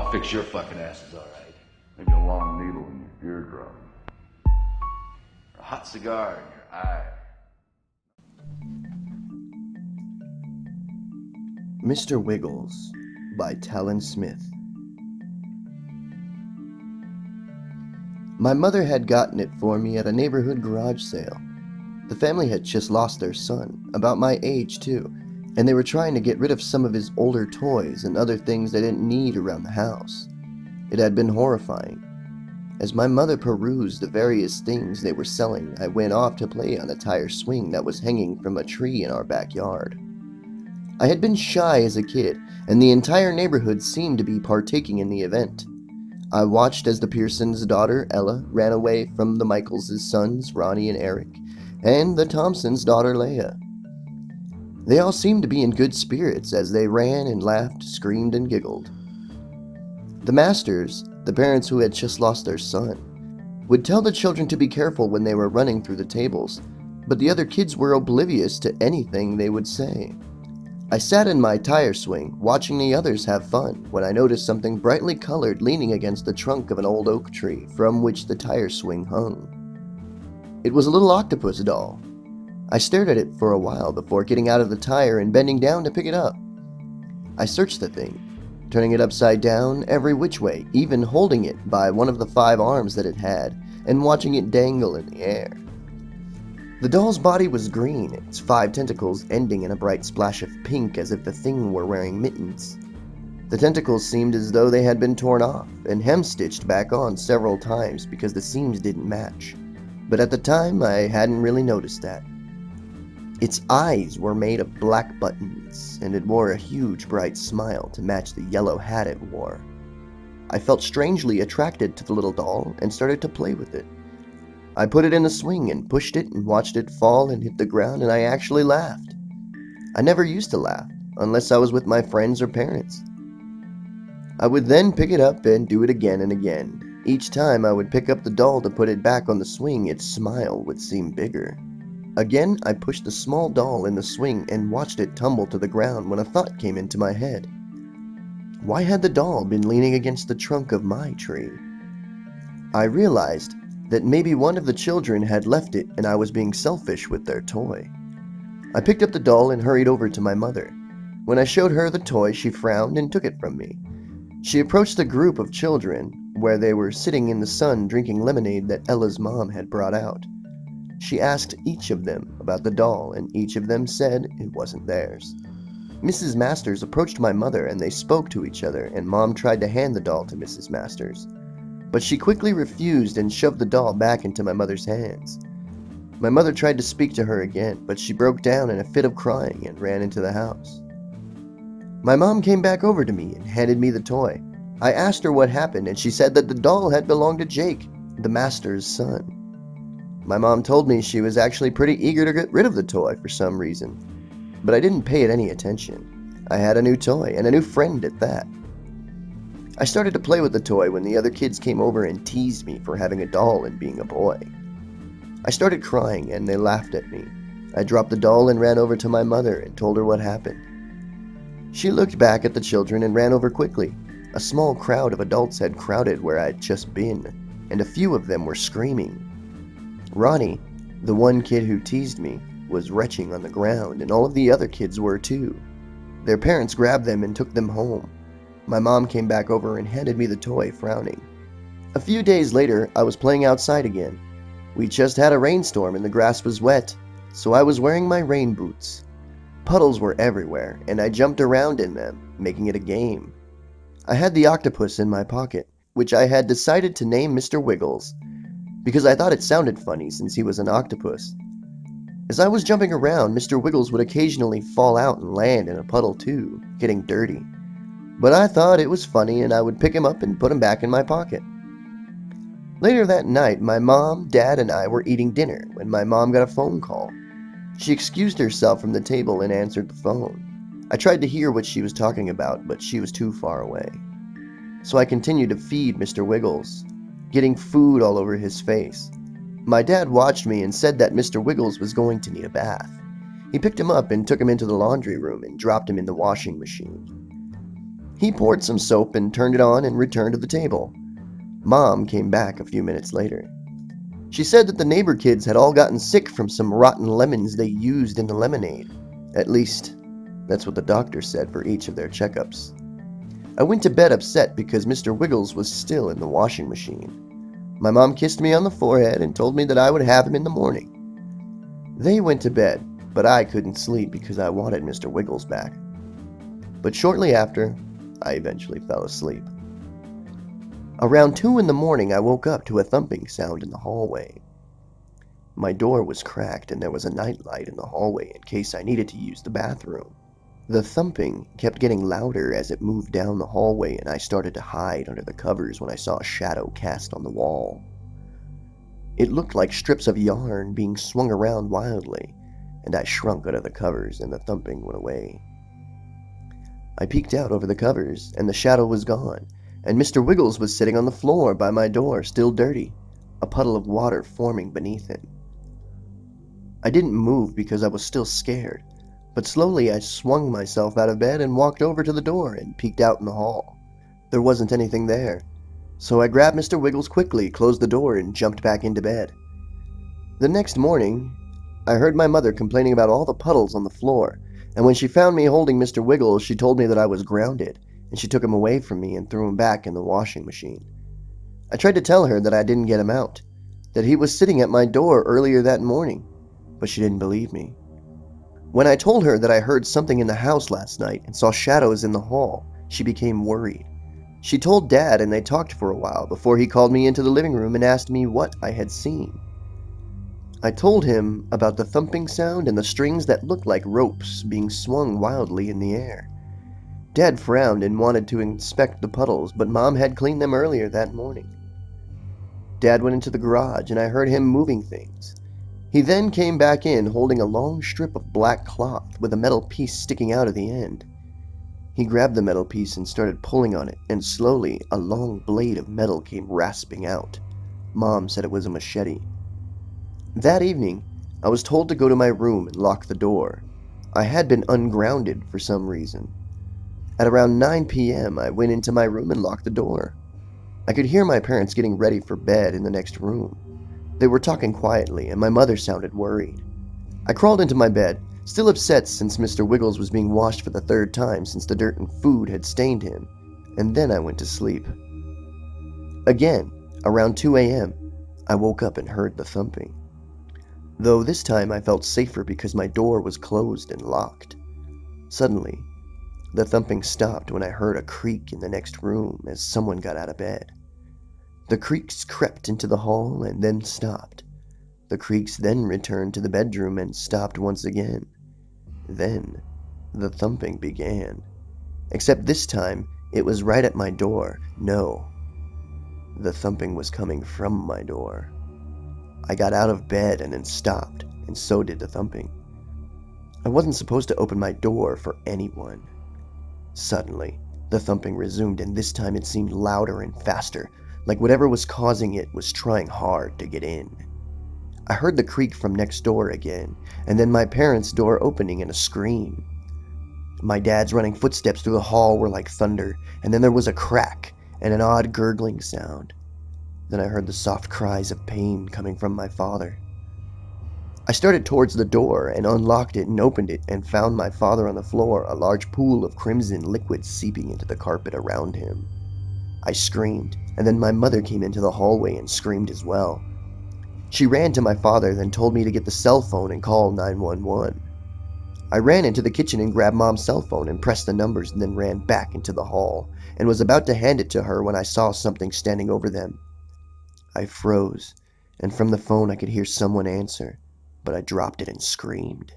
I'll fix your fucking asses, all right. Maybe a long needle in your eardrum. A hot cigar in your eye. MrWiggles by Talon Smith. My mother had gotten it for me at a neighborhood garage sale. The family had just lost their son, about my age too, and they were trying to get rid of some of his older toys and other things they didn't need around the house. It had been horrifying. As my mother perused the various things they were selling, I went off to play on a tire swing that was hanging from a tree in our backyard. I had been shy as a kid, and the entire neighborhood seemed to be partaking in the event. I watched as the Pearsons' daughter, Ella, ran away from the Michaels' sons, Ronnie and Eric, and the Thompsons' daughter, Leia. They all seemed to be in good spirits as they ran and laughed, screamed, and giggled. The Masters, the parents who had just lost their son, would tell the children to be careful when they were running through the tables, but the other kids were oblivious to anything they would say. I sat in my tire swing, watching the others have fun, when I noticed something brightly colored leaning against the trunk of an old oak tree from which the tire swing hung. It was a little octopus doll. I stared at it for a while before getting out of the tire and bending down to pick it up. I searched the thing, turning it upside down every which way, even holding it by one of the 5 arms that it had, and watching it dangle in the air. The doll's body was green, its 5 tentacles ending in a bright splash of pink as if the thing were wearing mittens. The tentacles seemed as though they had been torn off and hem-stitched back on several times because the seams didn't match, but at the time I hadn't really noticed that. Its eyes were made of black buttons, and it wore a huge bright smile to match the yellow hat it wore. I felt strangely attracted to the little doll and started to play with it. I put it in the swing and pushed it and watched it fall and hit the ground, and I actually laughed. I never used to laugh, unless I was with my friends or parents. I would then pick it up and do it again and again. Each time I would pick up the doll to put it back on the swing, its smile would seem bigger. Again, I pushed the small doll in the swing and watched it tumble to the ground when a thought came into my head. Why had the doll been leaning against the trunk of my tree? I realized that maybe one of the children had left it and I was being selfish with their toy. I picked up the doll and hurried over to my mother. When I showed her the toy, she frowned and took it from me. She approached the group of children where they were sitting in the sun drinking lemonade that Ella's mom had brought out. She asked each of them about the doll, and each of them said it wasn't theirs. Mrs. Masters approached my mother and they spoke to each other, and Mom tried to hand the doll to Mrs. Masters, but she quickly refused and shoved the doll back into my mother's hands. My mother tried to speak to her again, but she broke down in a fit of crying and ran into the house. My mom came back over to me and handed me the toy. I asked her what happened, and she said that the doll had belonged to Jake, the Master's son. My mom told me she was actually pretty eager to get rid of the toy for some reason, but I didn't pay it any attention. I had a new toy, and a new friend at that. I started to play with the toy when the other kids came over and teased me for having a doll and being a boy. I started crying, and they laughed at me. I dropped the doll and ran over to my mother and told her what happened. She looked back at the children and ran over quickly. A small crowd of adults had crowded where I'd just been, and a few of them were screaming. Ronnie, the one kid who teased me, was retching on the ground, and all of the other kids were too. Their parents grabbed them and took them home. My mom came back over and handed me the toy, frowning. A few days later, I was playing outside again. We just had a rainstorm and the grass was wet, so I was wearing my rain boots. Puddles were everywhere, and I jumped around in them, making it a game. I had the octopus in my pocket, which I had decided to name MrWiggles, because I thought it sounded funny since he was an octopus. As I was jumping around, MrWiggles would occasionally fall out and land in a puddle too, getting dirty. But I thought it was funny and I would pick him up and put him back in my pocket. Later that night, my mom, dad, and I were eating dinner when my mom got a phone call. She excused herself from the table and answered the phone. I tried to hear what she was talking about, but she was too far away. So I continued to feed MrWiggles, getting food all over his face. My dad watched me and said that MrWiggles was going to need a bath. He picked him up and took him into the laundry room and dropped him in the washing machine. He poured some soap and turned it on and returned to the table. Mom came back a few minutes later. She said that the neighbor kids had all gotten sick from some rotten lemons they used in the lemonade. At least, that's what the doctor said for each of their checkups. I went to bed upset because MrWiggles was still in the washing machine. My mom kissed me on the forehead and told me that I would have him in the morning. They went to bed, but I couldn't sleep because I wanted MrWiggles back. But shortly after, I eventually fell asleep. Around 2 in the morning, I woke up to a thumping sound in the hallway. My door was cracked and there was a nightlight in the hallway in case I needed to use the bathroom. The thumping kept getting louder as it moved down the hallway, and I started to hide under the covers when I saw a shadow cast on the wall. It looked like strips of yarn being swung around wildly, and I shrunk under the covers and the thumping went away. I peeked out over the covers and the shadow was gone, and MrWiggles was sitting on the floor by my door, still dirty, a puddle of water forming beneath him. I didn't move because I was still scared, but slowly I swung myself out of bed and walked over to the door and peeked out in the hall. There wasn't anything there, so I grabbed MrWiggles quickly, closed the door, and jumped back into bed. The next morning, I heard my mother complaining about all the puddles on the floor, and when she found me holding MrWiggles, she told me that I was grounded, and she took him away from me and threw him back in the washing machine. I tried to tell her that I didn't get him out, that he was sitting at my door earlier that morning, but she didn't believe me. When I told her that I heard something in the house last night and saw shadows in the hall, she became worried. She told Dad and they talked for a while before he called me into the living room and asked me what I had seen. I told him about the thumping sound and the strings that looked like ropes being swung wildly in the air. Dad frowned and wanted to inspect the puddles, but Mom had cleaned them earlier that morning. Dad went into the garage and I heard him moving things. He then came back in holding a long strip of black cloth with a metal piece sticking out of the end. He grabbed the metal piece and started pulling on it, and slowly a long blade of metal came rasping out. Mom said it was a machete. That evening, I was told to go to my room and lock the door. I had been ungrounded for some reason. At around 9 p.m., I went into my room and locked the door. I could hear my parents getting ready for bed in the next room. They were talking quietly, and my mother sounded worried. I crawled into my bed, still upset since MrWiggles was being washed for the 3rd time since the dirt and food had stained him, and then I went to sleep. Again, around 2 a.m., I woke up and heard the thumping. Though this time I felt safer because my door was closed and locked. Suddenly, the thumping stopped when I heard a creak in the next room as someone got out of bed. The creaks crept into the hall and then stopped. The creaks then returned to the bedroom and stopped once again. Then, the thumping began. Except this time, it was right at my door. No, the thumping was coming from my door. I got out of bed and then stopped, and so did the thumping. I wasn't supposed to open my door for anyone. Suddenly, the thumping resumed, and this time it seemed louder and faster, like whatever was causing it was trying hard to get in. I heard the creak from next door again, and then my parents' door opening and a scream. My dad's running footsteps through the hall were like thunder, and then there was a crack and an odd gurgling sound. Then I heard the soft cries of pain coming from my father. I started towards the door and unlocked it and opened it and found my father on the floor, a large pool of crimson liquid seeping into the carpet around him. I screamed, and then my mother came into the hallway and screamed as well. She ran to my father, then told me to get the cell phone and call 911. I ran into the kitchen and grabbed Mom's cell phone and pressed the numbers and then ran back into the hall and was about to hand it to her when I saw something standing over them. I froze, and from the phone I could hear someone answer, but I dropped it and screamed.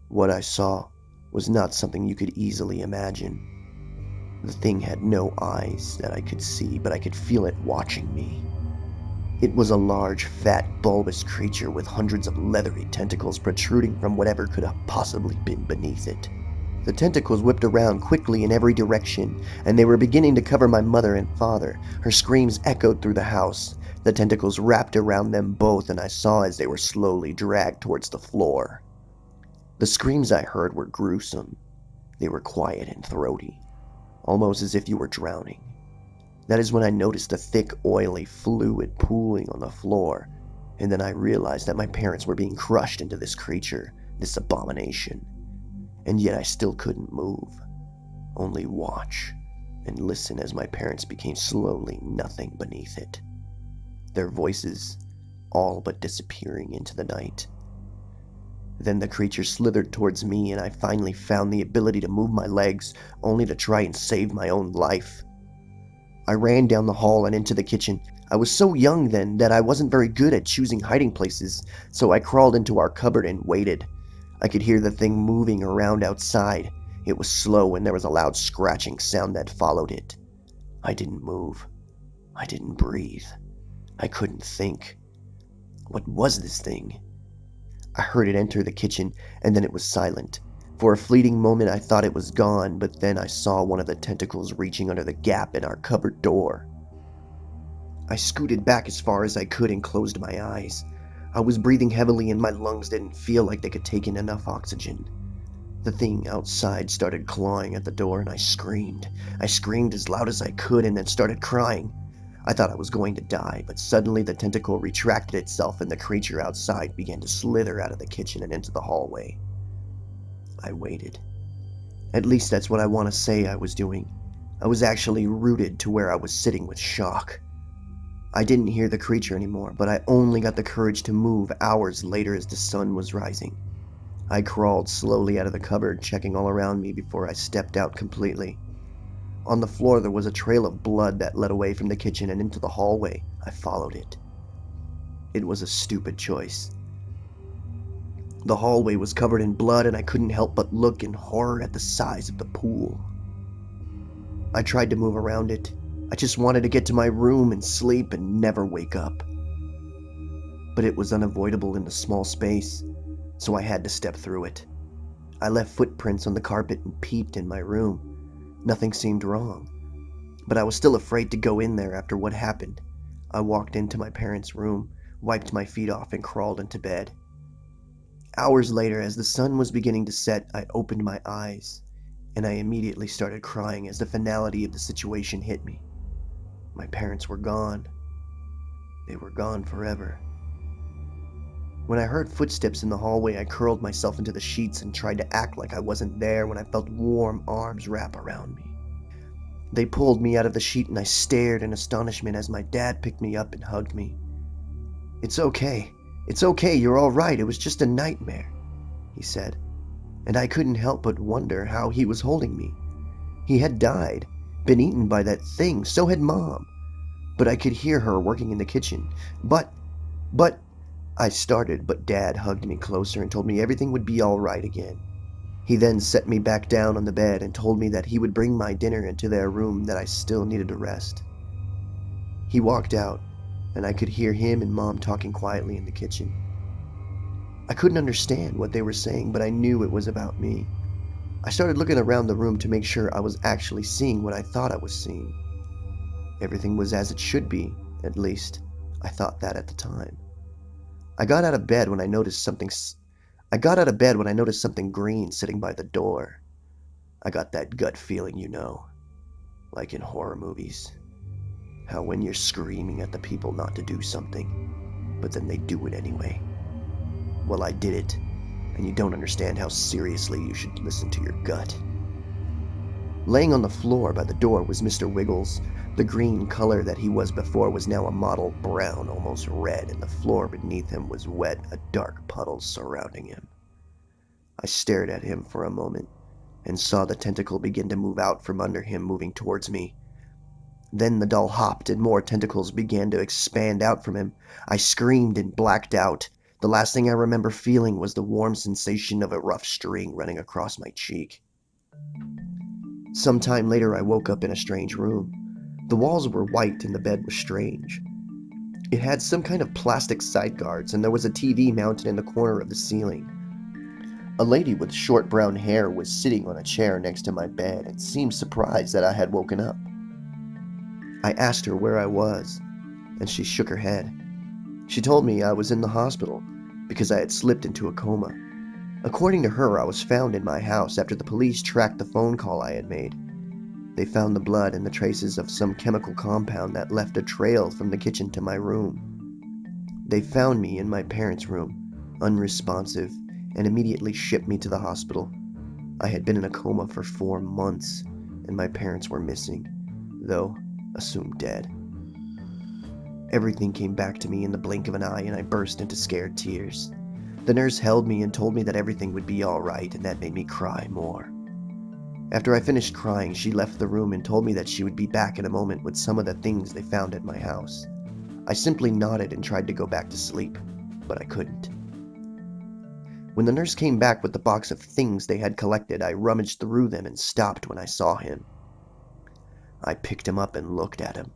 What I saw was not something you could easily imagine. The thing had no eyes that I could see, but I could feel it watching me. It was a large, fat, bulbous creature with hundreds of leathery tentacles protruding from whatever could have possibly been beneath it. The tentacles whipped around quickly in every direction, and they were beginning to cover my mother and father. Her screams echoed through the house. The tentacles wrapped around them both, and I saw as they were slowly dragged towards the floor. The screams I heard were gruesome. They were quiet and throaty. almost as if you were drowning. That is when I noticed a thick, oily fluid pooling on the floor, and then I realized that my parents were being crushed into this creature, this abomination. And yet I still couldn't move, only watch and listen as my parents became slowly nothing beneath it. Their voices all but disappearing into the night. Then the creature slithered towards me, and I finally found the ability to move my legs, only to try and save my own life. I ran down the hall and into the kitchen. I was so young then that I wasn't very good at choosing hiding places, so I crawled into our cupboard and waited. I could hear the thing moving around outside. It was slow, and there was a loud scratching sound that followed it. I didn't move. I didn't breathe. I couldn't think. What was this thing? I heard it enter the kitchen, and then it was silent. For a fleeting moment I thought it was gone, but then I saw one of the tentacles reaching under the gap in our cupboard door. I scooted back as far as I could and closed my eyes. I was breathing heavily and my lungs didn't feel like they could take in enough oxygen. The thing outside started clawing at the door and I screamed. I screamed as loud as I could and then started crying. I thought I was going to die, but suddenly the tentacle retracted itself and the creature outside began to slither out of the kitchen and into the hallway. I waited. At least that's what I want to say I was doing. I was actually rooted to where I was sitting with shock. I didn't hear the creature anymore, but I only got the courage to move hours later as the sun was rising. I crawled slowly out of the cupboard, checking all around me before I stepped out completely. On the floor there was a trail of blood that led away from the kitchen and into the hallway. I followed it. It was a stupid choice. The hallway was covered in blood and I couldn't help but look in horror at the size of the pool. I tried to move around it. I just wanted to get to my room and sleep and never wake up. But it was unavoidable in the small space, so I had to step through it. I left footprints on the carpet and peeped in my room. Nothing seemed wrong, but I was still afraid to go in there after what happened. I walked into my parents' room, wiped my feet off, and crawled into bed. Hours later, as the sun was beginning to set, I opened my eyes, and I immediately started crying as the finality of the situation hit me. My parents were gone. They were gone forever. When I heard footsteps in the hallway, I curled myself into the sheets and tried to act like I wasn't there when I felt warm arms wrap around me. They pulled me out of the sheet and I stared in astonishment as my dad picked me up and hugged me. It's okay, you're all right, it was just a nightmare," he said, and I couldn't help but wonder how he was holding me. He had died, been eaten by that thing, so had Mom, but I could hear her working in the kitchen. But, I started, but Dad hugged me closer and told me everything would be all right again. He then set me back down on the bed and told me that he would bring my dinner into their room, that I still needed to rest. He walked out, and I could hear him and Mom talking quietly in the kitchen. I couldn't understand what they were saying, but I knew it was about me. I started looking around the room to make sure I was actually seeing what I thought I was seeing. Everything was as it should be, at least I thought that at the time. I got out of bed when I noticed something green sitting by the door. I got that gut feeling, like in horror movies. How when you're screaming at the people not to do something, but then they do it anyway. Well, I did it, and you don't understand how seriously you should listen to your gut. Laying on the floor by the door was MrWiggles. The green color that he was before was now a mottled brown, almost red, and the floor beneath him was wet, a dark puddle surrounding him. I stared at him for a moment, and saw the tentacle begin to move out from under him, moving towards me. Then the doll hopped, and more tentacles began to expand out from him. I screamed and blacked out. The last thing I remember feeling was the warm sensation of a rough string running across my cheek. Sometime later, I woke up in a strange room. The walls were white and the bed was strange. It had some kind of plastic side guards, and there was a TV mounted in the corner of the ceiling. A lady with short brown hair was sitting on a chair next to my bed and seemed surprised that I had woken up. I asked her where I was, and she shook her head. She told me I was in the hospital because I had slipped into a coma. According to her, I was found in my house after the police tracked the phone call I had made. They found the blood and the traces of some chemical compound that left a trail from the kitchen to my room. They found me in my parents' room, unresponsive, and immediately shipped me to the hospital. I had been in a coma for 4 months, and my parents were missing, though assumed dead. Everything came back to me in the blink of an eye, and I burst into scared tears. The nurse held me and told me that everything would be all right, and that made me cry more. After I finished crying, she left the room and told me that she would be back in a moment with some of the things they found at my house. I simply nodded and tried to go back to sleep, but I couldn't. When the nurse came back with the box of things they had collected, I rummaged through them and stopped when I saw him. I picked him up and looked at him.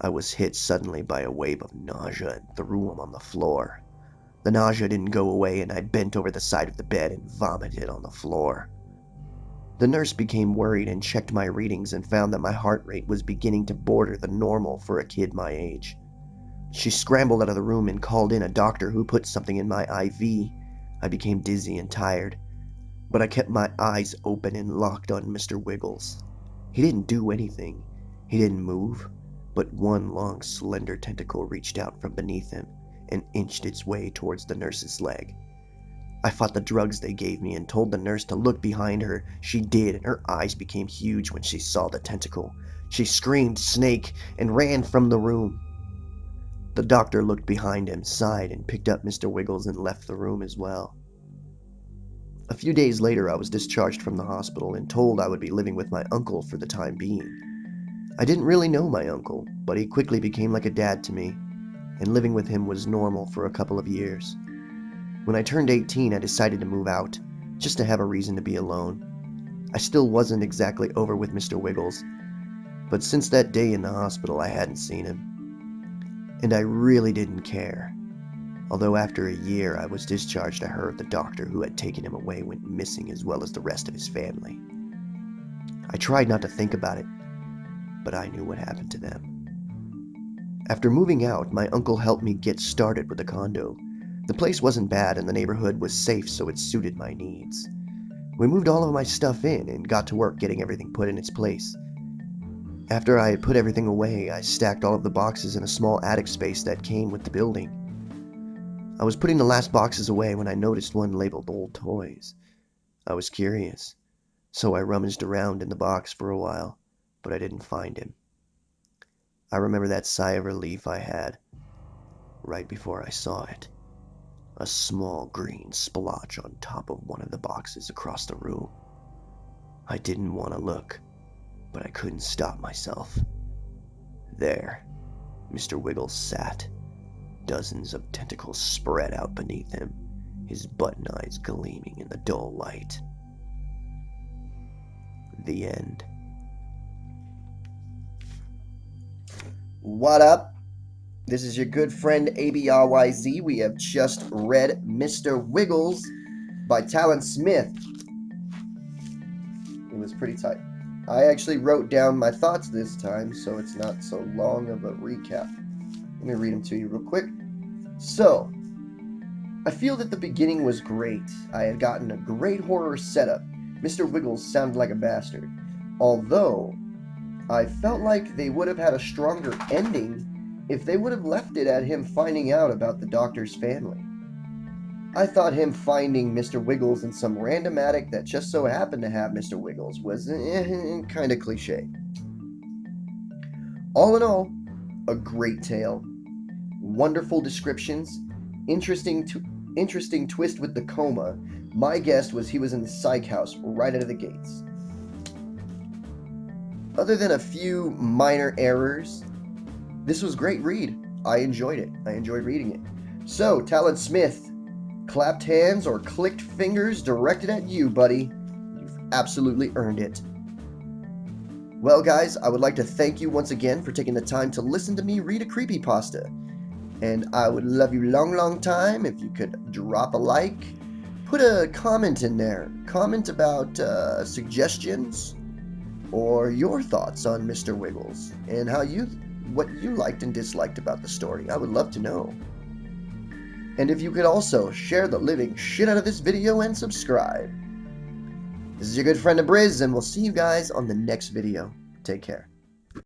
I was hit suddenly by a wave of nausea and threw him on the floor. The nausea didn't go away, and I bent over the side of the bed and vomited on the floor. The nurse became worried and checked my readings and found that my heart rate was beginning to border the normal for a kid my age. She scrambled out of the room and called in a doctor who put something in my IV. I became dizzy and tired, but I kept my eyes open and locked on MrWiggles. He didn't do anything. He didn't move, but one long, slender tentacle reached out from beneath him and inched its way towards the nurse's leg. I fought the drugs they gave me and told the nurse to look behind her. She did, and her eyes became huge when she saw the tentacle. She screamed, "Snake!" and ran from the room. The doctor looked behind him, sighed, and picked up MrWiggles and left the room as well. A few days later, I was discharged from the hospital and told I would be living with my uncle for the time being. I didn't really know my uncle, but he quickly became like a dad to me, and living with him was normal for a couple of years. When I turned 18, I decided to move out, just to have a reason to be alone. I still wasn't exactly over with MrWiggles, but since that day in the hospital, I hadn't seen him. And I really didn't care. Although after a year I was discharged, I heard the doctor who had taken him away went missing, as well as the rest of his family. I tried not to think about it, but I knew what happened to them. After moving out, my uncle helped me get started with a condo. The place wasn't bad and the neighborhood was safe, so it suited my needs. We moved all of my stuff in and got to work getting everything put in its place. After I had put everything away, I stacked all of the boxes in a small attic space that came with the building. I was putting the last boxes away when I noticed one labeled Old Toys. I was curious, so I rummaged around in the box for a while, but I didn't find him. I remember that sigh of relief I had right before I saw it. A small green splotch on top of one of the boxes across the room. I didn't want to look, but I couldn't stop myself. There, MrWiggles sat, dozens of tentacles spread out beneath him, his button eyes gleaming in the dull light. The end. What up? This is your good friend AbryZ. We have just read MrWiggles by Talon Smith. It was pretty tight. I actually wrote down my thoughts this time, so it's not so long of a recap. Let me read them to you real quick. So, I feel that the beginning was great. I had gotten a great horror setup. MrWiggles sounded like a bastard. Although, I felt like they would have had a stronger ending if they would have left it at him finding out about the doctor's family. I thought him finding MrWiggles in some random attic that just so happened to have MrWiggles was kind of cliche. All in all, a great tale. Wonderful descriptions, interesting twist with the coma. My guess was he was in the psych house right out of the gates. Other than a few minor errors, this was a great read. I enjoyed it. I enjoyed reading it. So, Talon Smith, clapped hands or clicked fingers directed at you, buddy. You've absolutely earned it. Well, guys, I would like to thank you once again for taking the time to listen to me read a creepypasta. And I would love you long time if you could drop a like, put a comment in there. Comment about suggestions or your thoughts on MrWiggles and what you liked and disliked about the story. I would love to know. And if you could also share the living shit out of this video and subscribe. This is your good friend AbryZ, and we'll see you guys on the next video. Take care.